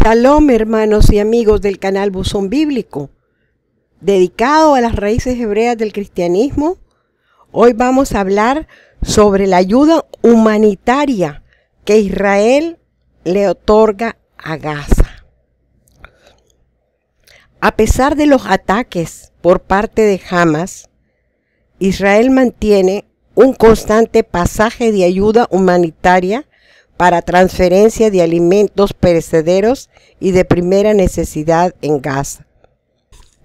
Shalom, hermanos y amigos del canal Buzón Bíblico, dedicado a las raíces hebreas del cristianismo. Hoy vamos a hablar sobre la ayuda humanitaria que Israel le otorga a Gaza. A pesar de los ataques por parte de Hamas, Israel mantiene un constante pasaje de ayuda humanitaria para transferencia de alimentos perecederos y de primera necesidad en Gaza.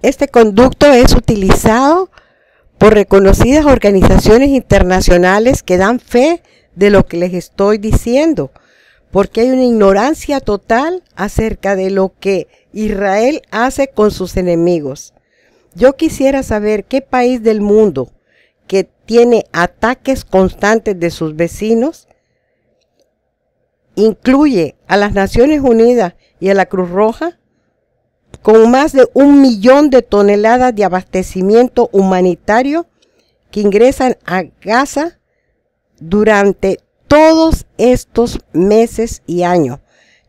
Este conducto es utilizado por reconocidas organizaciones internacionales que dan fe de lo que les estoy diciendo, porque hay una ignorancia total acerca de lo que Israel hace con sus enemigos. Yo quisiera saber qué país del mundo que tiene ataques constantes de sus vecinos incluye a las Naciones Unidas y a la Cruz Roja con más de 1 millón de toneladas de abastecimiento humanitario que ingresan a Gaza durante todos estos meses y años,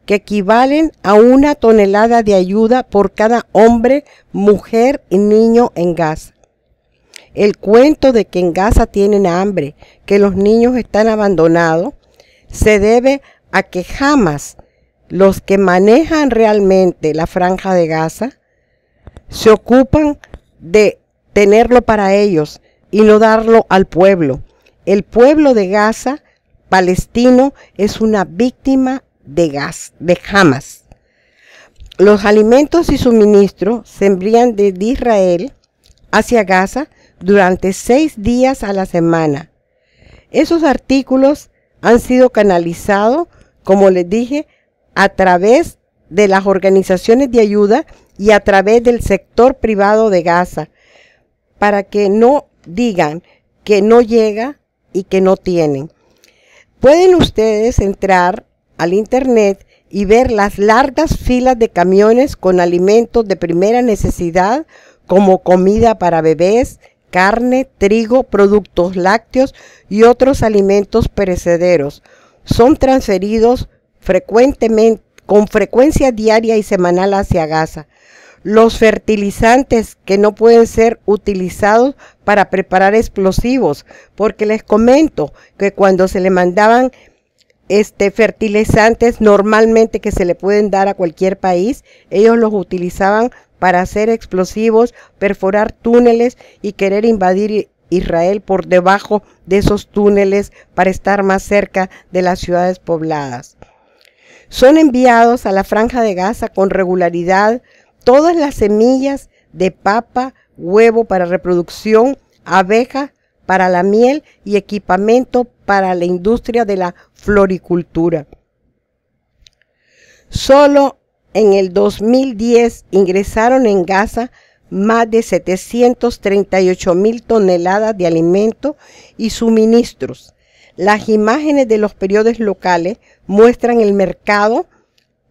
que equivalen a 1 tonelada de ayuda por cada hombre, mujer y niño en Gaza. El cuento de que en Gaza tienen hambre, que los niños están abandonados, se debe a que jamás los que manejan realmente la franja de Gaza se ocupan de tenerlo para ellos y no darlo al pueblo. El pueblo de Gaza, palestino, es una víctima de Hamas. Los alimentos y suministros se envían desde Israel hacia Gaza durante 6 días a la semana. Esos artículos han sido canalizados, como les dije, a través de las organizaciones de ayuda y a través del sector privado de Gaza, para que no digan que no llega y que no tienen. Pueden ustedes entrar al internet y ver las largas filas de camiones con alimentos de primera necesidad, como comida para bebés, carne, trigo, productos lácteos y otros alimentos perecederos. Son transferidos con frecuencia diaria y semanal hacia Gaza. Los fertilizantes que no pueden ser utilizados para preparar explosivos, porque les comento que cuando se le mandaban fertilizantes normalmente que se le pueden dar a cualquier país, ellos los utilizaban para hacer explosivos, perforar túneles y querer invadir Israel por debajo de esos túneles para estar más cerca de las ciudades pobladas. Son enviados a la franja de Gaza con regularidad todas las semillas de papa, huevo para reproducción, abeja para la miel y equipamiento para la industria de la floricultura. Solo en el 2010 ingresaron en Gaza más de 738,000 toneladas de alimento y suministros. Las imágenes de los periódicos locales muestran el mercado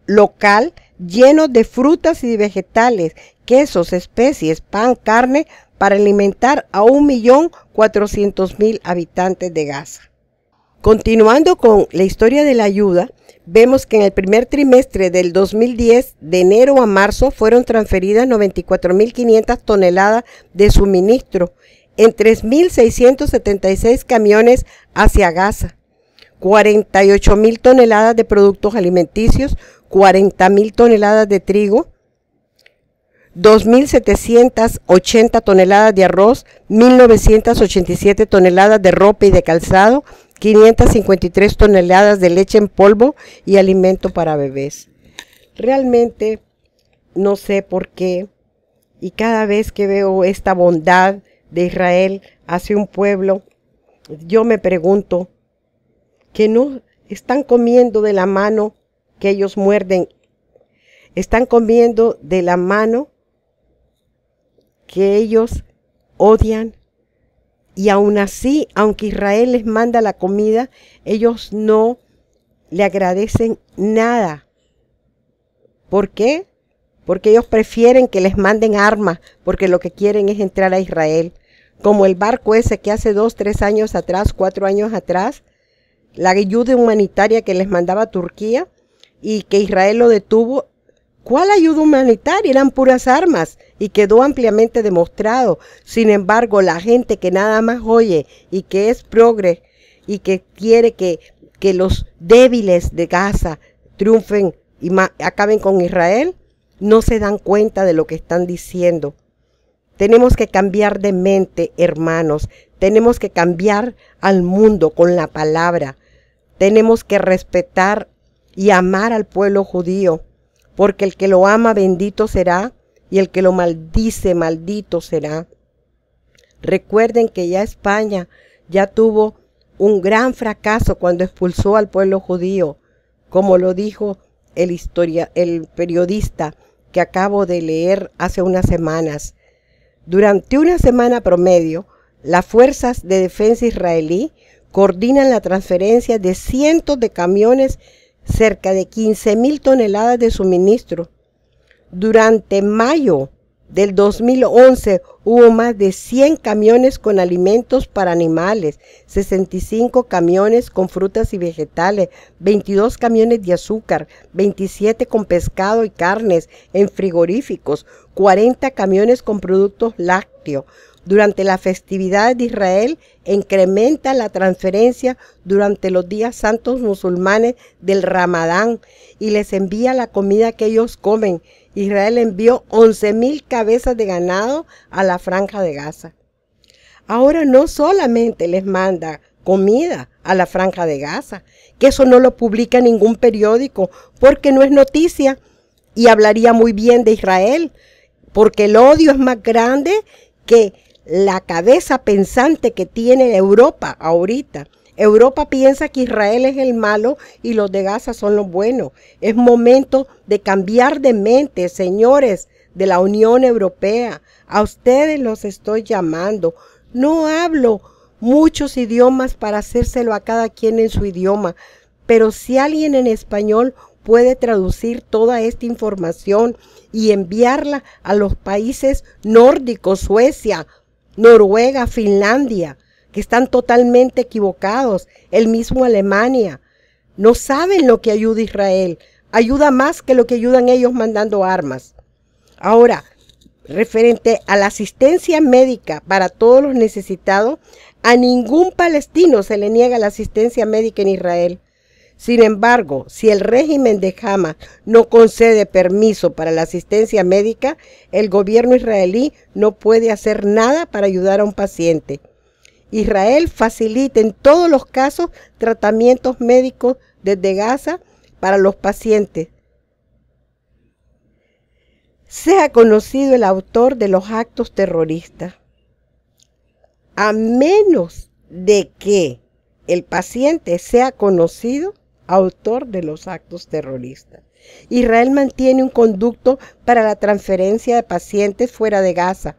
local lleno de frutas y vegetales, quesos, especies, pan, carne, para alimentar a 1.400.000 habitantes de Gaza. Continuando con la historia de la ayuda, vemos que en el primer trimestre del 2010, de enero a marzo, fueron transferidas 94.500 toneladas de suministro en 3.676 camiones hacia Gaza, 48.000 toneladas de productos alimenticios, 40.000 toneladas de trigo, 2.780 toneladas de arroz, 1.987 toneladas de ropa y de calzado, 553 toneladas de leche en polvo y alimento para bebés. Realmente no sé por qué, y cada vez que veo esta bondad de Israel hacia un pueblo, yo me pregunto que no están comiendo de la mano que ellos muerden, están comiendo de la mano que ellos odian. Y aún así, aunque Israel les manda la comida, ellos no le agradecen nada. ¿Por qué? Porque ellos prefieren que les manden armas, porque lo que quieren es entrar a Israel. Como el barco ese que hace 2, 3 años atrás, 4 años atrás, la ayuda humanitaria que les mandaba Turquía y que Israel lo detuvo ¿Cuál ayuda humanitaria? Eran puras armas y quedó ampliamente demostrado. Sin embargo, la gente que nada más oye y que es progre y que quiere que los débiles de Gaza triunfen y acaben con Israel, no se dan cuenta de lo que están diciendo. Tenemos que cambiar de mente, hermanos. Tenemos que cambiar al mundo con la palabra. Tenemos que respetar y amar al pueblo judío, porque el que lo ama bendito será y el que lo maldice maldito será. Recuerden que ya España ya tuvo un gran fracaso cuando expulsó al pueblo judío, como lo dijo el periodista que acabo de leer hace unas semanas. Durante una semana promedio, las fuerzas de defensa israelí coordinan la transferencia de cientos de camiones, cerca de 15,000 toneladas de suministro. Durante mayo del 2011 hubo más de 100 camiones con alimentos para animales, 65 camiones con frutas y vegetales, 22 camiones de azúcar, 27 con pescado y carnes en frigoríficos, 40 camiones con productos lácteos. Durante las festividades de Israel, incrementa la transferencia durante los días santos musulmanes del Ramadán y les envía la comida que ellos comen. Israel envió 11,000 cabezas de ganado a la Franja de Gaza. Ahora no solamente les manda comida a la Franja de Gaza, que eso no lo publica ningún periódico porque no es noticia y hablaría muy bien de Israel, porque el odio es más grande que la cabeza pensante que tiene Europa ahorita. Europa piensa que Israel es el malo y los de Gaza son los buenos. Es momento de cambiar de mente, señores de la Unión Europea. A ustedes los estoy llamando. No hablo muchos idiomas para hacérselo a cada quien en su idioma, pero si alguien en español puede traducir toda esta información y enviarla a los países nórdicos, Suecia, Noruega, Finlandia, que están totalmente equivocados, el mismo Alemania, no saben lo que ayuda a Israel, ayuda más que lo que ayudan ellos mandando armas. Ahora, referente a la asistencia médica para todos los necesitados, a ningún palestino se le niega la asistencia médica en Israel. Sin embargo, si el régimen de Hamas no concede permiso para la asistencia médica, el gobierno israelí no puede hacer nada para ayudar a un paciente. Israel facilita en todos los casos tratamientos médicos desde Gaza para los pacientes. Sea conocido el autor de los actos terroristas, a menos de que el paciente sea conocido autor de los actos terroristas. Israel mantiene un conducto para la transferencia de pacientes fuera de Gaza.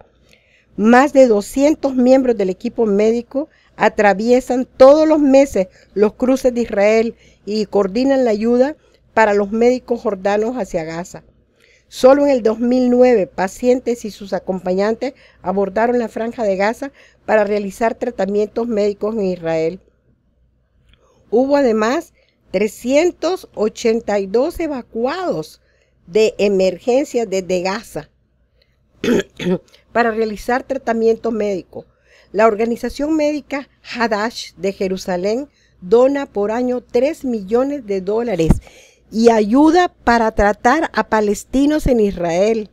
Más de 200 miembros del equipo médico atraviesan todos los meses los cruces de Israel y coordinan la ayuda para los médicos jordanos hacia Gaza. Solo en el 2009, pacientes y sus acompañantes abordaron la Franja de Gaza para realizar tratamientos médicos en Israel. Hubo además 382 evacuados de emergencia desde Gaza para realizar tratamiento médico. La organización médica Hadash de Jerusalén dona por año $3 millones y ayuda para tratar a palestinos en Israel.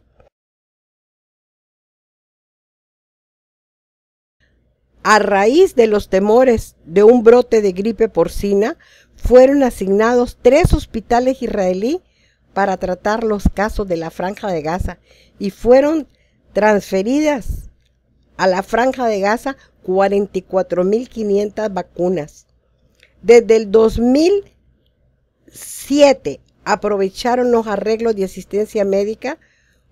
A raíz de los temores de un brote de gripe porcina, fueron asignados 3 hospitales israelíes para tratar los casos de la Franja de Gaza y fueron transferidas a la Franja de Gaza 44,500 vacunas. Desde el 2007 aprovecharon los arreglos de asistencia médica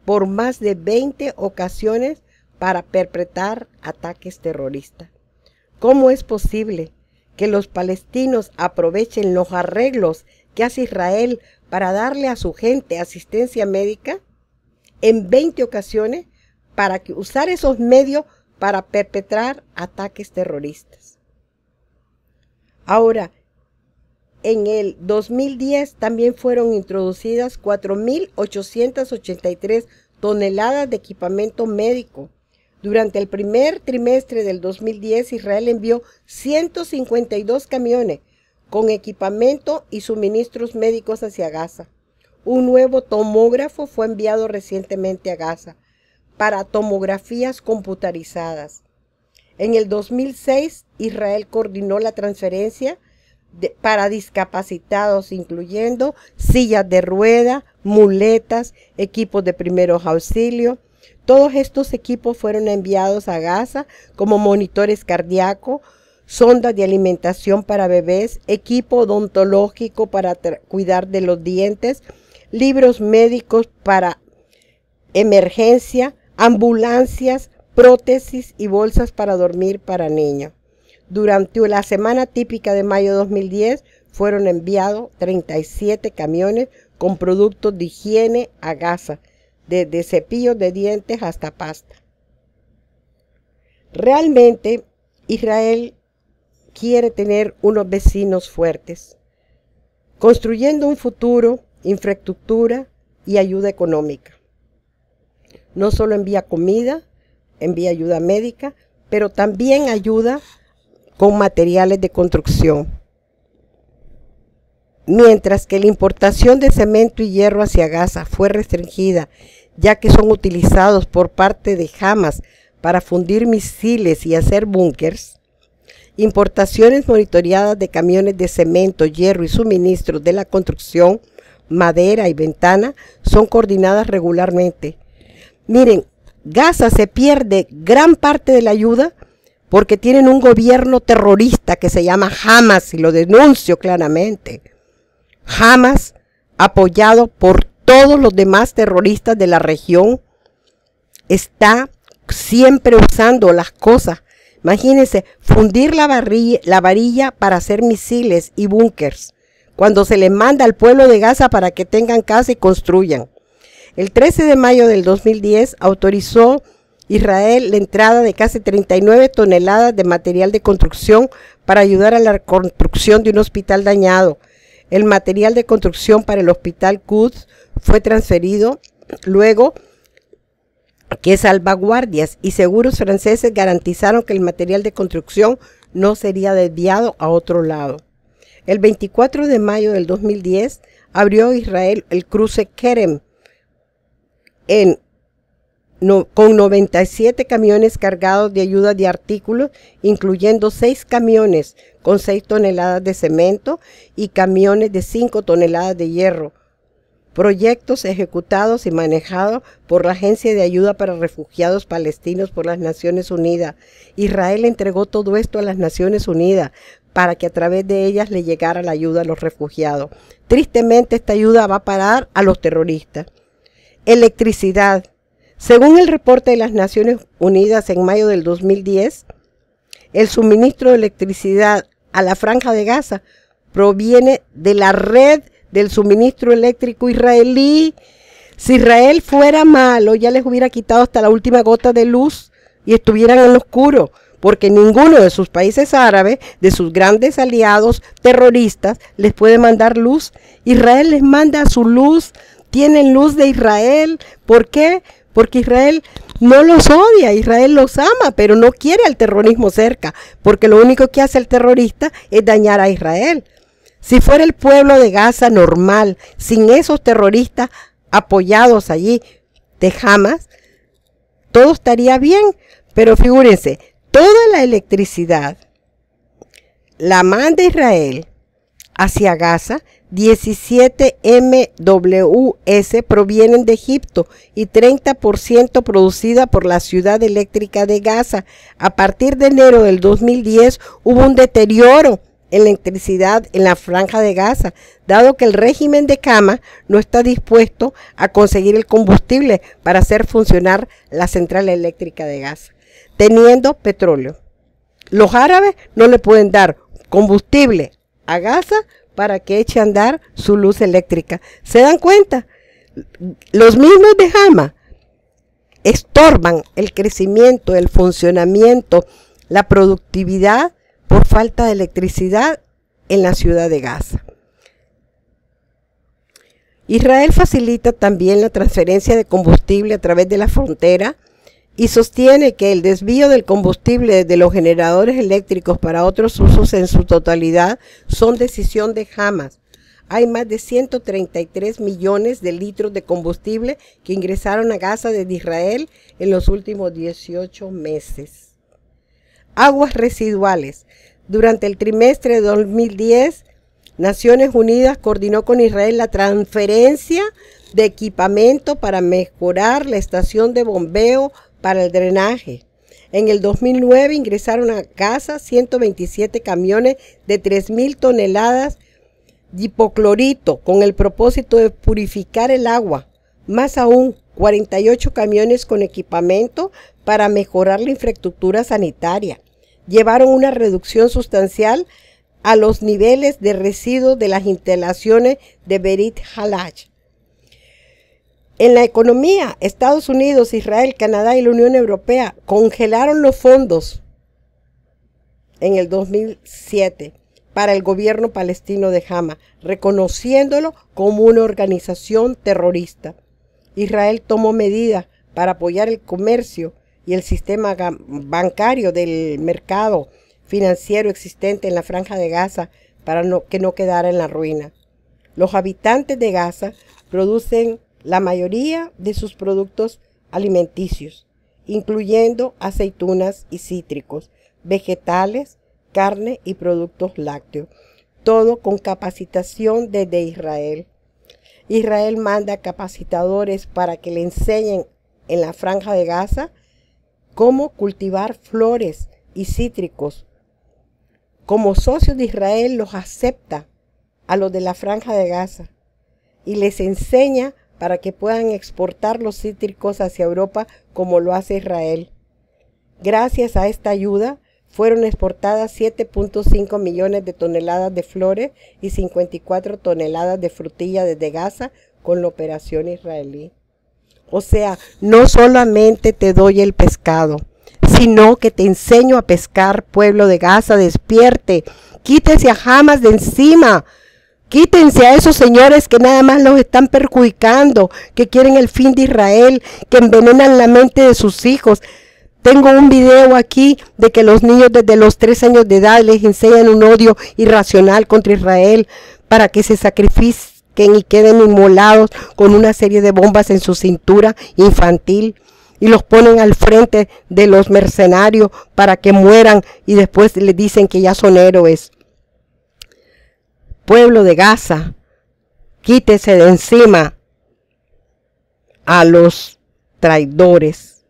por más de 20 ocasiones para perpetrar ataques terroristas. ¿Cómo es posible que los palestinos aprovechen los arreglos que hace Israel para darle a su gente asistencia médica en 20 ocasiones para usar esos medios para perpetrar ataques terroristas? Ahora, en el 2010 también fueron introducidas 4.883 toneladas de equipamiento médico. Durante el primer trimestre del 2010, Israel envió 152 camiones con equipamiento y suministros médicos hacia Gaza. Un nuevo tomógrafo fue enviado recientemente a Gaza para tomografías computarizadas. En el 2006, Israel coordinó la transferencia para discapacitados, incluyendo sillas de rueda, muletas, equipos de primeros auxilios. Todos estos equipos fueron enviados a Gaza como monitores cardíacos, sondas de alimentación para bebés, equipo odontológico para cuidar de los dientes, libros médicos para emergencia, ambulancias, prótesis y bolsas para dormir para niños. Durante la semana típica de mayo de 2010 fueron enviados 37 camiones con productos de higiene a Gaza, desde cepillos de dientes hasta pasta. Realmente Israel quiere tener unos vecinos fuertes, construyendo un futuro, infraestructura y ayuda económica. No solo envía comida, envía ayuda médica, pero también ayuda con materiales de construcción. Mientras que la importación de cemento y hierro hacia Gaza fue restringida, ya que son utilizados por parte de Hamas para fundir misiles y hacer búnkers, importaciones monitoreadas de camiones de cemento, hierro y suministros de la construcción, madera y ventana son coordinadas regularmente. Miren, Gaza se pierde gran parte de la ayuda porque tienen un gobierno terrorista que se llama Hamas, y lo denuncio claramente. Hamas, apoyado por todos los demás terroristas de la región, está siempre usando las cosas. Imagínense, fundir la varilla para hacer misiles y búnkers, cuando se les manda al pueblo de Gaza para que tengan casa y construyan. El 13 de mayo del 2010 autorizó Israel la entrada de casi 39 toneladas de material de construcción para ayudar a la construcción de un hospital dañado. El material de construcción para el hospital Quds fue transferido luego que salvaguardias y seguros franceses garantizaron que el material de construcción no sería desviado a otro lado. El 24 de mayo del 2010 abrió Israel el cruce Kerem con 97 camiones cargados de ayuda de artículos, incluyendo 6 camiones con 6 toneladas de cemento y camiones de 5 toneladas de hierro. Proyectos ejecutados y manejados por la Agencia de Ayuda para Refugiados Palestinos por las Naciones Unidas. Israel entregó todo esto a las Naciones Unidas para que a través de ellas le llegara la ayuda a los refugiados. Tristemente, esta ayuda va a parar a los terroristas. Electricidad. Según el reporte de las Naciones Unidas en mayo del 2010, el suministro de electricidad a la Franja de Gaza proviene de la red del suministro eléctrico israelí. Si Israel fuera malo, ya les hubiera quitado hasta la última gota de luz y estuvieran en lo oscuro, porque ninguno de sus países árabes, de sus grandes aliados terroristas, les puede mandar luz. Israel les manda su luz, tienen luz de Israel. ¿Por qué? Porque Israel no los odia, Israel los ama, pero no quiere al terrorismo cerca, porque lo único que hace el terrorista es dañar a Israel. Si fuera el pueblo de Gaza normal, sin esos terroristas apoyados allí de Hamas, todo estaría bien. Pero figúrense, toda la electricidad la manda Israel hacia Gaza. 17 MWS provienen de Egipto y 30% producida por la ciudad eléctrica de Gaza. A partir de enero del 2010 hubo un deterioro en la electricidad en la Franja de Gaza, dado que el régimen de Hamas no está dispuesto a conseguir el combustible para hacer funcionar la central eléctrica de Gaza, teniendo petróleo. Los árabes no le pueden dar combustible a Gaza para que eche a andar su luz eléctrica. ¿Se dan cuenta? Los mismos de Hamas estorban el crecimiento, el funcionamiento, la productividad por falta de electricidad en la ciudad de Gaza. Israel facilita también la transferencia de combustible a través de la frontera y sostiene que el desvío del combustible de los generadores eléctricos para otros usos en su totalidad son decisión de Hamas. Hay más de 133 millones de litros de combustible que ingresaron a Gaza desde Israel en los últimos 18 meses. Aguas residuales. Durante el trimestre de 2010, Naciones Unidas coordinó con Israel la transferencia de equipamiento para mejorar la estación de bombeo para el drenaje. En el 2009 ingresaron a Gaza 127 camiones de 3.000 toneladas de hipoclorito con el propósito de purificar el agua. Más aún, 48 camiones con equipamiento para mejorar la infraestructura sanitaria. Llevaron una reducción sustancial a los niveles de residuos de las instalaciones de Berit Halach. En la economía, Estados Unidos, Israel, Canadá y la Unión Europea congelaron los fondos en el 2007 para el gobierno palestino de Hamas, reconociéndolo como una organización terrorista. Israel tomó medidas para apoyar el comercio y el sistema bancario del mercado financiero existente en la Franja de Gaza para que no quedara en la ruina. Los habitantes de Gaza producen la mayoría de sus productos alimenticios, incluyendo aceitunas y cítricos, vegetales, carne y productos lácteos, todo con capacitación desde Israel. Israel manda capacitadores para que le enseñen en la Franja de Gaza cómo cultivar flores y cítricos. Como socios de Israel los acepta a los de la Franja de Gaza y les enseña para que puedan exportar los cítricos hacia Europa como lo hace Israel. Gracias a esta ayuda, fueron exportadas 7.5 millones de toneladas de flores y 54 toneladas de frutilla desde Gaza con la operación israelí. O sea, no solamente te doy el pescado, sino que te enseño a pescar, pueblo de Gaza, despierte, quítese a Hamas de encima. Quítense a esos señores que nada más los están perjudicando, que quieren el fin de Israel, que envenenan la mente de sus hijos. Tengo un video aquí de que los niños desde los 3 años de edad les enseñan un odio irracional contra Israel para que se sacrifiquen y queden inmolados con una serie de bombas en su cintura infantil y los ponen al frente de los mercenarios para que mueran y después les dicen que ya son héroes. Pueblo de Gaza, quítese de encima a los traidores,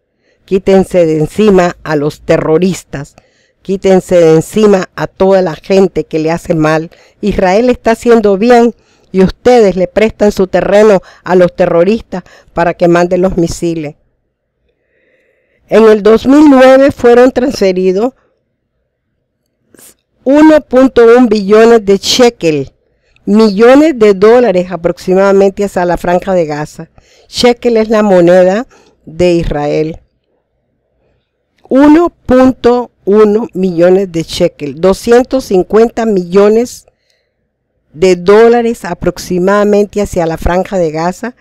quítense de encima a los terroristas, quítense de encima a toda la gente que le hace mal. Israel está haciendo bien y ustedes le prestan su terreno a los terroristas para que manden los misiles. En el 2009 fueron transferidos 1.1 billones de shekel, millones de dólares aproximadamente hacia la Franja de Gaza. Shekel es la moneda de Israel. 1.1 millones de shekel, 250 millones de dólares aproximadamente hacia la Franja de Gaza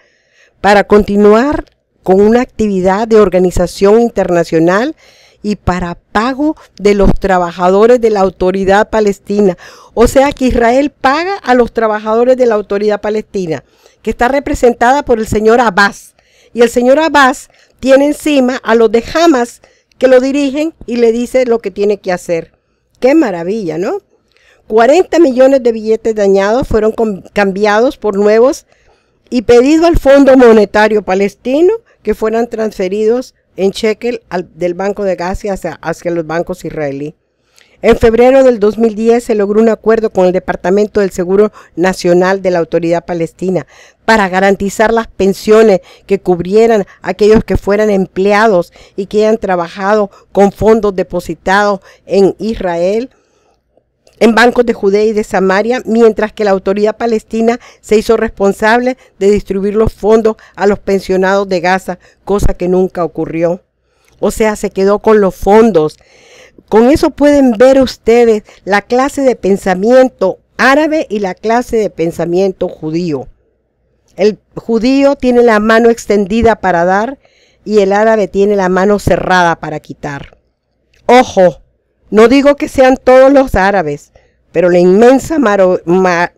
para continuar con una actividad de organización internacional y para pago de los trabajadores de la autoridad palestina. O sea que Israel paga a los trabajadores de la autoridad palestina, que está representada por el señor Abbas. Y el señor Abbas tiene encima a los de Hamas que lo dirigen y le dice lo que tiene que hacer. ¡Qué maravilla!, ¿no? 40 millones de billetes dañados fueron cambiados por nuevos y pedido al Fondo Monetario Palestino que fueran transferidos en shekel del Banco de Gaza hacia los bancos israelíes. En febrero del 2010 se logró un acuerdo con el Departamento del Seguro Nacional de la Autoridad Palestina para garantizar las pensiones que cubrieran a aquellos que fueran empleados y que hayan trabajado con fondos depositados en Israel, en bancos de Judea y de Samaria, mientras que la autoridad palestina se hizo responsable de distribuir los fondos a los pensionados de Gaza, cosa que nunca ocurrió. O sea, se quedó con los fondos. Con eso pueden ver ustedes la clase de pensamiento árabe y la clase de pensamiento judío. El judío tiene la mano extendida para dar y el árabe tiene la mano cerrada para quitar. Ojo, no digo que sean todos los árabes, pero la inmensa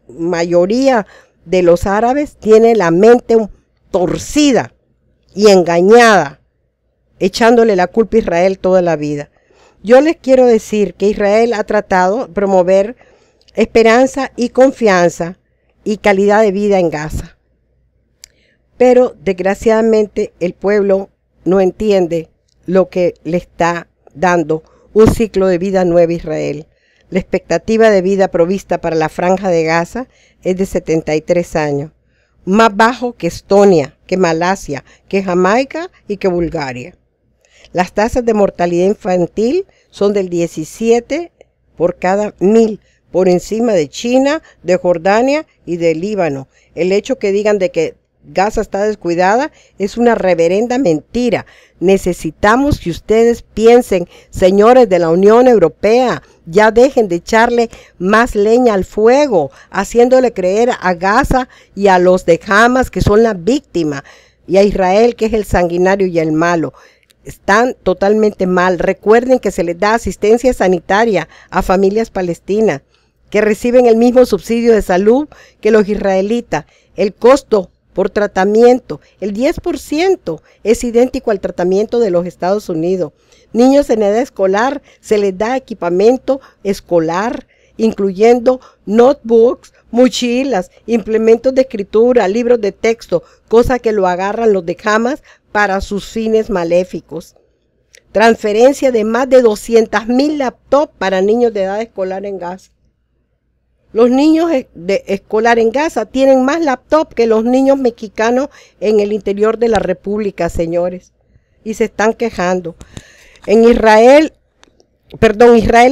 mayoría de los árabes tiene la mente torcida y engañada, echándole la culpa a Israel toda la vida. Yo les quiero decir que Israel ha tratado de promover esperanza y confianza y calidad de vida en Gaza. Pero desgraciadamente el pueblo no entiende lo que le está dando un ciclo de vida nuevo a Israel. La expectativa de vida provista para la franja de Gaza es de 73 años, más bajo que Estonia, que Malasia, que Jamaica y que Bulgaria. Las tasas de mortalidad infantil son del 17 por cada 1000, por encima de China, de Jordania y de Líbano. El hecho que digan de que Gaza está descuidada es una reverenda mentira. Necesitamos que ustedes piensen, señores de la Unión Europea, ya dejen de echarle más leña al fuego, haciéndole creer a Gaza y a los de Hamas que son las víctimas, y a Israel que es el sanguinario y el malo. Están totalmente mal. Recuerden que se les da asistencia sanitaria a familias palestinas que reciben el mismo subsidio de salud que los israelitas. El costo por tratamiento, el 10% es idéntico al tratamiento de los Estados Unidos. Niños en edad escolar se les da equipamiento escolar, incluyendo notebooks, mochilas, implementos de escritura, libros de texto, cosa que lo agarran los de Hamas para sus fines maléficos. Transferencia de más de 200,000 laptops para niños de edad escolar en Gaza. Los niños de escolar en Gaza tienen más laptops que los niños mexicanos en el interior de la República, señores. Y se están quejando. Israel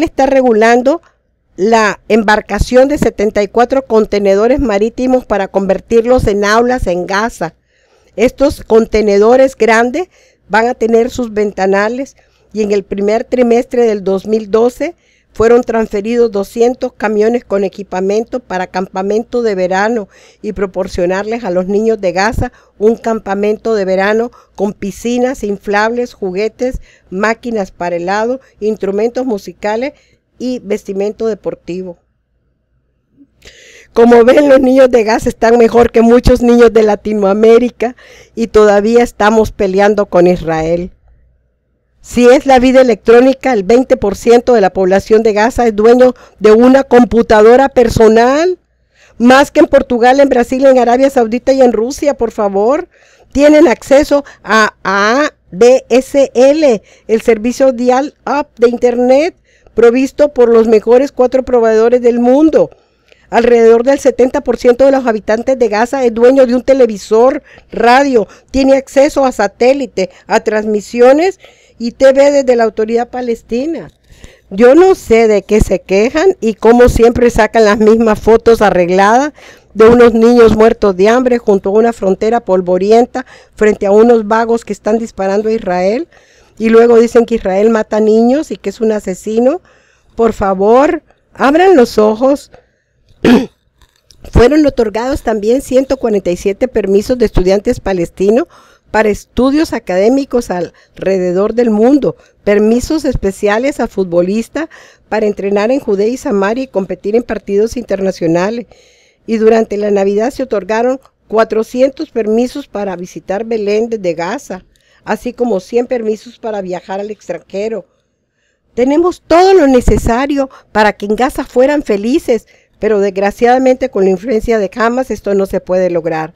está regulando la embarcación de 74 contenedores marítimos para convertirlos en aulas en Gaza. Estos contenedores grandes van a tener sus ventanales y en el primer trimestre del 2012 fueron transferidos 200 camiones con equipamiento para campamento de verano y proporcionarles a los niños de Gaza un campamento de verano con piscinas inflables, juguetes, máquinas para helado, instrumentos musicales y vestimento deportivo. Como ven, los niños de Gaza están mejor que muchos niños de Latinoamérica y todavía estamos peleando con Israel. Si es la vida electrónica, el 20% de la población de Gaza es dueño de una computadora personal, más que en Portugal, en Brasil, en Arabia Saudita y en Rusia, por favor. Tienen acceso a ADSL, el servicio dial-up de Internet, provisto por los mejores 4 proveedores del mundo. Alrededor del 70% de los habitantes de Gaza es dueño de un televisor, radio, tiene acceso a satélite, a transmisiones y TV desde la autoridad palestina. Yo no sé de qué se quejan y como siempre sacan las mismas fotos arregladas de unos niños muertos de hambre junto a una frontera polvorienta frente a unos vagos que están disparando a Israel y luego dicen que Israel mata niños y que es un asesino. Por favor, abran los ojos. Fueron otorgados también 147 permisos de estudiantes palestinos para estudios académicos alrededor del mundo, permisos especiales a futbolistas para entrenar en Judea y Samaria y competir en partidos internacionales. Y durante la Navidad se otorgaron 400 permisos para visitar Belén desde Gaza, así como 100 permisos para viajar al extranjero. Tenemos todo lo necesario para que en Gaza fueran felices, pero desgraciadamente con la influencia de Hamas esto no se puede lograr.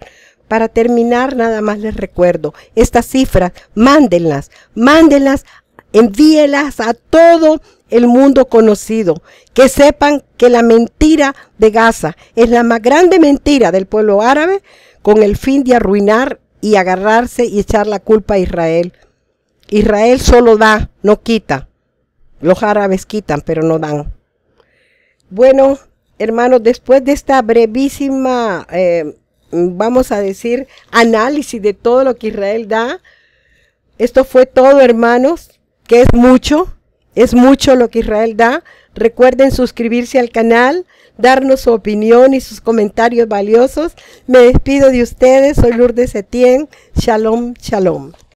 Para terminar, nada más les recuerdo, estas cifras, mándenlas, envíelas a todo el mundo conocido, que sepan que la mentira de Gaza es la más grande mentira del pueblo árabe con el fin de arruinar y agarrarse y echar la culpa a Israel. Israel solo da, no quita. Los árabes quitan, pero no dan. Bueno, hermanos, después de esta brevísima, vamos a decir, análisis de todo lo que Israel da, esto fue todo, hermanos, que es mucho lo que Israel da. Recuerden suscribirse al canal, darnos su opinión y sus comentarios valiosos. Me despido de ustedes. Soy Lourdes Etienne. Shalom, shalom.